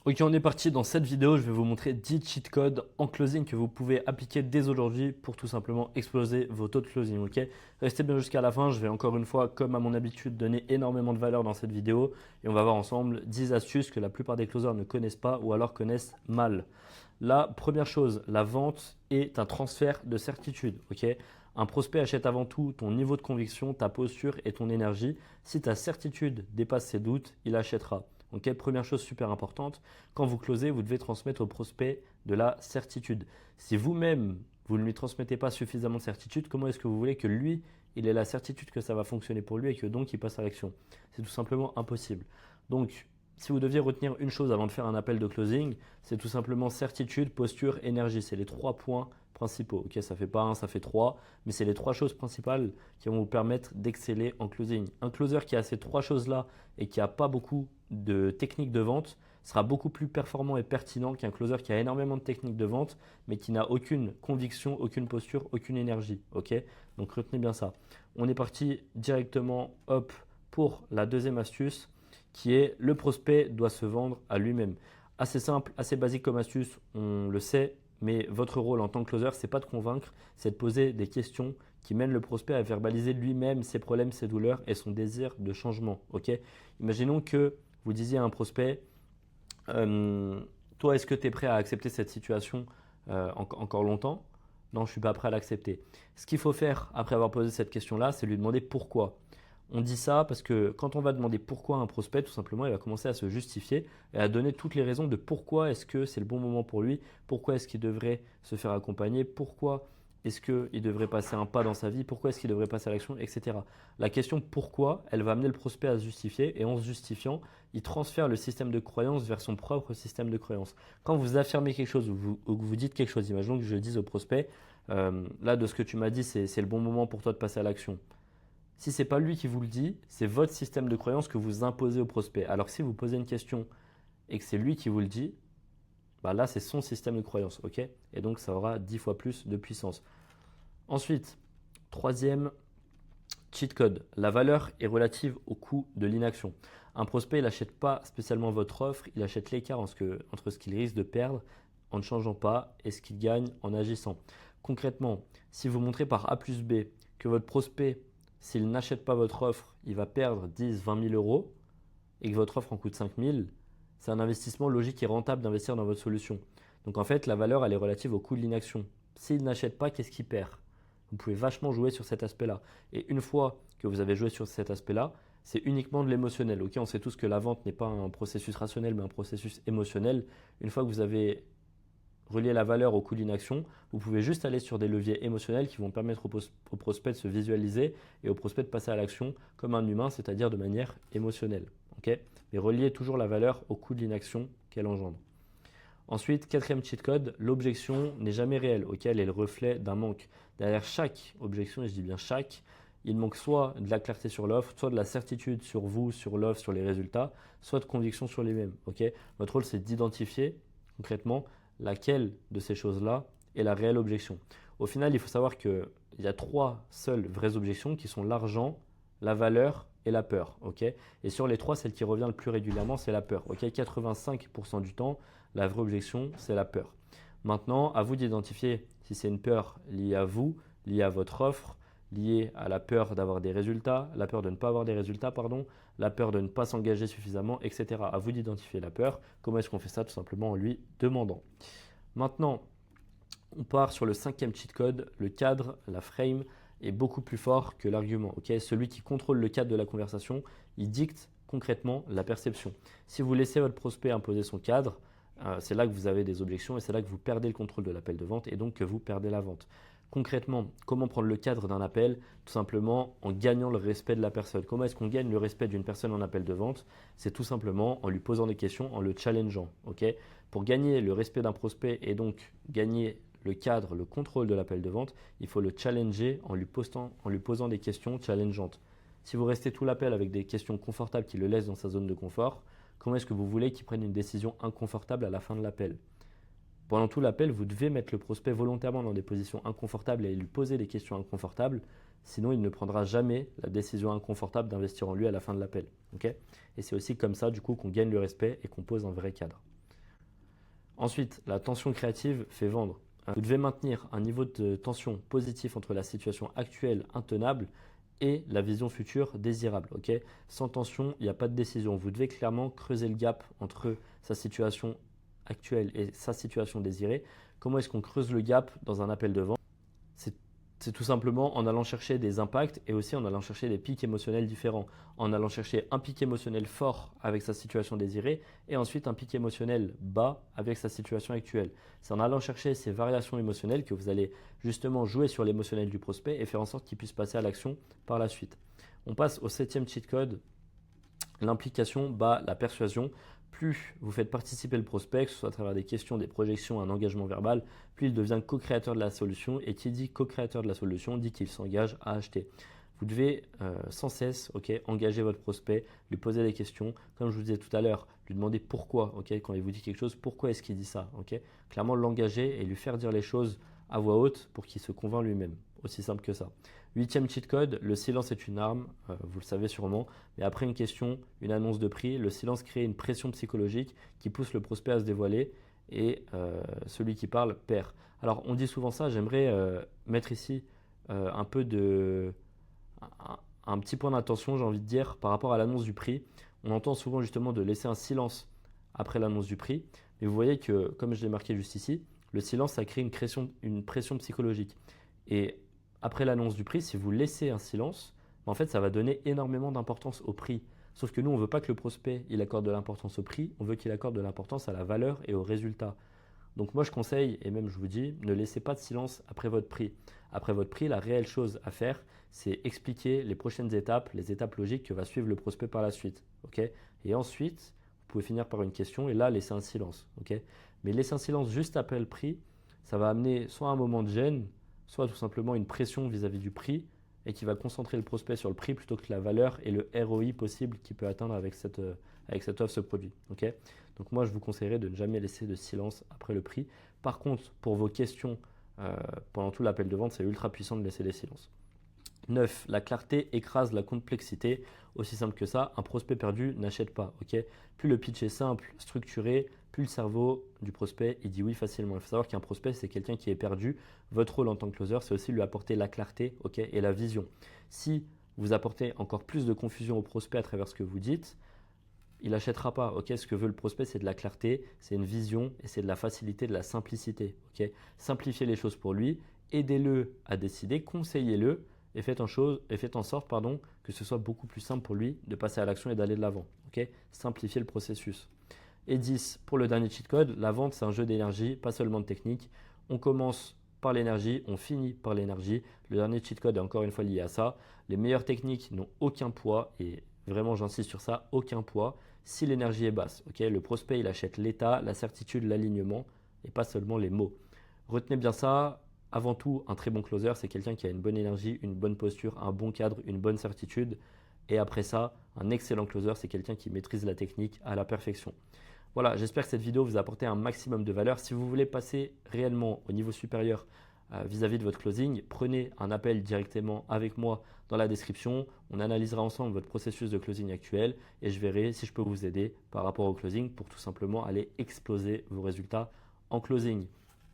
Ok, on est parti. Dans cette vidéo, je vais vous montrer 10 cheat codes en closing que vous pouvez appliquer dès aujourd'hui pour tout simplement exploser vos taux de closing. Ok, restez bien jusqu'à la fin. Je vais encore une fois, comme à mon habitude, donner énormément de valeur dans cette vidéo et on va voir ensemble 10 astuces que la plupart des closers ne connaissent pas ou alors connaissent mal. La première chose, la vente est un transfert de certitude. Ok, un prospect achète avant tout ton niveau de conviction, ta posture et ton énergie. Si ta certitude dépasse ses doutes, il achètera. Ok, première chose super importante, quand vous closez, vous devez transmettre au prospect de la certitude. Si vous-même, vous ne lui transmettez pas suffisamment de certitude, comment est-ce que vous voulez que lui, il ait la certitude que ça va fonctionner pour lui et que donc il passe à l'action? C'est tout simplement impossible. Donc, si vous deviez retenir une chose avant de faire un appel de closing, c'est tout simplement certitude, posture, énergie. C'est les 3 points principaux. Ok, ça fait pas un, ça fait 3, mais c'est les 3 choses principales qui vont vous permettre d'exceller en closing. Un closer qui a ces 3 choses-là et qui n'a pas beaucoup de techniques de vente sera beaucoup plus performant et pertinent qu'un closer qui a énormément de techniques de vente mais qui n'a aucune conviction, aucune posture, aucune énergie. Ok, donc retenez bien ça. On est parti directement hop pour la deuxième astuce qui est le prospect doit se vendre à lui-même. Assez simple, assez basique comme astuce, on le sait, mais votre rôle en tant que closer, c'est pas de convaincre, c'est de poser des questions qui mènent le prospect à verbaliser lui-même ses problèmes, ses douleurs et son désir de changement. Ok, imaginons que vous disiez à un prospect, euh, toi, est-ce que tu es prêt à accepter cette situation encore longtemps? Non, je ne suis pas prêt à l'accepter. Ce qu'il faut faire après avoir posé cette question-là, c'est lui demander pourquoi. On dit ça parce que quand on va demander pourquoi à un prospect, tout simplement, il va commencer à se justifier et à donner toutes les raisons de pourquoi est-ce que c'est le bon moment pour lui, pourquoi est-ce qu'il devrait se faire accompagner, pourquoi est-ce qu'il devrait passer un pas dans sa vie, pourquoi est-ce qu'il devrait passer à l'action, etc. La question pourquoi, elle va amener le prospect à se justifier et en se justifiant, il transfère le système de croyance vers son propre système de croyance. Quand vous affirmez quelque chose ou que vous dites quelque chose, imaginons que je dise au prospect, là de ce que tu m'as dit, c'est le bon moment pour toi de passer à l'action. Si ce n'est pas lui qui vous le dit, c'est votre système de croyance que vous imposez au prospect. Alors que si vous posez une question et que c'est lui qui vous le dit, bah là c'est son système de croyance, ok? Et donc ça aura 10 fois plus de puissance. Ensuite, troisième cheat code, la valeur est relative au coût de l'inaction. Un prospect, il n'achète pas spécialement votre offre, il achète l'écart entre ce qu'il risque de perdre en ne changeant pas et ce qu'il gagne en agissant. Concrètement, si vous montrez par A plus B que votre prospect, s'il n'achète pas votre offre, il va perdre 10, 20 000 euros et que votre offre en coûte 5 000, c'est un investissement logique et rentable d'investir dans votre solution. Donc en fait, la valeur, elle est relative au coût de l'inaction. S'il n'achète pas, qu'est-ce qu'il perd? Vous pouvez vachement jouer sur cet aspect-là. Et une fois que vous avez joué sur cet aspect-là, c'est uniquement de l'émotionnel. Ok, on sait tous que la vente n'est pas un processus rationnel, mais un processus émotionnel. Une fois que vous avez relié la valeur au coût d'inaction, vous pouvez juste aller sur des leviers émotionnels qui vont permettre au prospect de se visualiser et au prospect de passer à l'action comme un humain, c'est-à-dire de manière émotionnelle. Ok, mais reliez toujours la valeur au coût de l'inaction qu'elle engendre. Ensuite, quatrième cheat code, l'objection n'est jamais réelle, ok, elle est le reflet d'un manque. Derrière chaque objection, et je dis bien chaque, il manque soit de la clarté sur l'offre, soit de la certitude sur vous, sur l'offre, sur les résultats, soit de conviction sur les mêmes. Ok, votre rôle, c'est d'identifier concrètement laquelle de ces choses-là est la réelle objection. Au final, il faut savoir qu'il y a 3 seules vraies objections qui sont l'argent, la valeur et la peur. Ok, et sur les 3, celle qui revient le plus régulièrement, c'est la peur. Ok, 85% du temps, la vraie objection, c'est la peur. Maintenant, à vous d'identifier si c'est une peur liée à vous, liée à votre offre, liée à la peur d'avoir des résultats, la peur de ne pas avoir des résultats, pardon, la peur de ne pas s'engager suffisamment, etc. À vous d'identifier la peur. Comment est-ce qu'on fait ça? Tout simplement en lui demandant. Maintenant, on part sur le cinquième cheat code. Le cadre, la frame, est beaucoup plus fort que l'argument. Okay, celui qui contrôle le cadre de la conversation, il dicte concrètement la perception. Si vous laissez votre prospect imposer son cadre, c'est là que vous avez des objections et c'est là que vous perdez le contrôle de l'appel de vente et donc que vous perdez la vente. Concrètement, comment prendre le cadre d'un appel? Tout simplement en gagnant le respect de la personne. Comment est-ce qu'on gagne le respect d'une personne en appel de vente? C'est tout simplement en lui posant des questions, en le challengeant. Okay, pour gagner le respect d'un prospect et donc gagner le cadre, le contrôle de l'appel de vente, il faut le challenger en lui posant des questions challengeantes. Si vous restez tout l'appel avec des questions confortables qui le laissent dans sa zone de confort, comment est-ce que vous voulez qu'il prenne une décision inconfortable à la fin de l'appel? Pendant tout l'appel, vous devez mettre le prospect volontairement dans des positions inconfortables et lui poser des questions inconfortables, sinon il ne prendra jamais la décision inconfortable d'investir en lui à la fin de l'appel. Okay, et c'est aussi comme ça du coup qu'on gagne le respect et qu'on pose un vrai cadre. Ensuite, la tension créative fait vendre. Vous devez maintenir un niveau de tension positif entre la situation actuelle intenable et la vision future désirable. Ok, sans tension, il n'y a pas de décision. Vous devez clairement creuser le gap entre sa situation actuelle et sa situation désirée. Comment est-ce qu'on creuse le gap dans un appel de vente? C'est tout simplement en allant chercher des impacts et aussi en allant chercher des pics émotionnels différents. En allant chercher un pic émotionnel fort avec sa situation désirée et ensuite un pic émotionnel bas avec sa situation actuelle. C'est en allant chercher ces variations émotionnelles que vous allez justement jouer sur l'émotionnel du prospect et faire en sorte qu'il puisse passer à l'action par la suite. On passe au 7e cheat code. L'implication bat la persuasion. Plus vous faites participer le prospect, que ce soit à travers des questions, des projections, un engagement verbal, plus il devient co-créateur de la solution. Et qui dit co-créateur de la solution dit qu'il s'engage à acheter. Vous devez sans cesse engager votre prospect, lui poser des questions. Comme je vous disais tout à l'heure, lui demander pourquoi, quand il vous dit quelque chose, pourquoi est-ce qu'il dit ça. Clairement l'engager et lui faire dire les choses à voix haute pour qu'il se convainc lui-même. Aussi simple que ça. 8e cheat code, le silence est une arme, vous le savez sûrement, mais après une question, une annonce de prix, le silence crée une pression psychologique qui pousse le prospect à se dévoiler et celui qui parle perd. Alors on dit souvent ça, j'aimerais mettre ici un petit point d'attention, j'ai envie de dire, par rapport à l'annonce du prix. On entend souvent justement de laisser un silence après l'annonce du prix, mais vous voyez que, comme je l'ai marqué juste ici, le silence, ça crée une pression psychologique. Et après l'annonce du prix, si vous laissez un silence, en fait, ça va donner énormément d'importance au prix. Sauf que nous, on ne veut pas que le prospect il accorde de l'importance au prix, on veut qu'il accorde de l'importance à la valeur et au résultat. Donc moi, je conseille, et même je vous dis, ne laissez pas de silence après votre prix. Après votre prix, la réelle chose à faire, c'est expliquer les prochaines étapes, les étapes logiques que va suivre le prospect par la suite. Et ensuite, vous pouvez finir par une question et là, laisser un silence. Mais laisser un silence juste après le prix, ça va amener soit un moment de gêne, soit tout simplement une pression vis-à-vis du prix et qui va concentrer le prospect sur le prix plutôt que la valeur et le ROI possible qu'il peut atteindre avec cette offre, ce produit. Donc moi, je vous conseillerais de ne jamais laisser de silence après le prix. Par contre, pour vos questions pendant tout l'appel de vente, c'est ultra puissant de laisser des silences. 9. La clarté écrase la complexité. Aussi simple que ça, un prospect perdu n'achète pas. Plus le pitch est simple, structuré, plus le cerveau du prospect il dit oui facilement. Il faut savoir qu'un prospect, c'est quelqu'un qui est perdu. Votre rôle en tant que closer, c'est aussi lui apporter la clarté et la vision. Si vous apportez encore plus de confusion au prospect à travers ce que vous dites, il n'achètera pas. Ce que veut le prospect, c'est de la clarté, c'est une vision et c'est de la facilité, de la simplicité. Simplifiez les choses pour lui, aidez-le à décider, conseillez-le et faites en sorte que ce soit beaucoup plus simple pour lui de passer à l'action et d'aller de l'avant. Simplifiez le processus. Et 10, pour le dernier cheat code, la vente, c'est un jeu d'énergie, pas seulement de technique. On commence par l'énergie, on finit par l'énergie. Le dernier cheat code est encore une fois lié à ça. Les meilleures techniques n'ont aucun poids et vraiment j'insiste sur ça, aucun poids si l'énergie est basse. Le prospect, il achète l'état, la certitude, l'alignement et pas seulement les mots. Retenez bien ça. Avant tout, un très bon closer, c'est quelqu'un qui a une bonne énergie, une bonne posture, un bon cadre, une bonne certitude. Et après ça, un excellent closer, c'est quelqu'un qui maîtrise la technique à la perfection. Voilà, j'espère que cette vidéo vous a apporté un maximum de valeur. Si vous voulez passer réellement au niveau supérieur vis-à-vis de votre closing, prenez un appel directement avec moi dans la description. On analysera ensemble votre processus de closing actuel et je verrai si je peux vous aider par rapport au closing pour tout simplement aller exploser vos résultats en closing.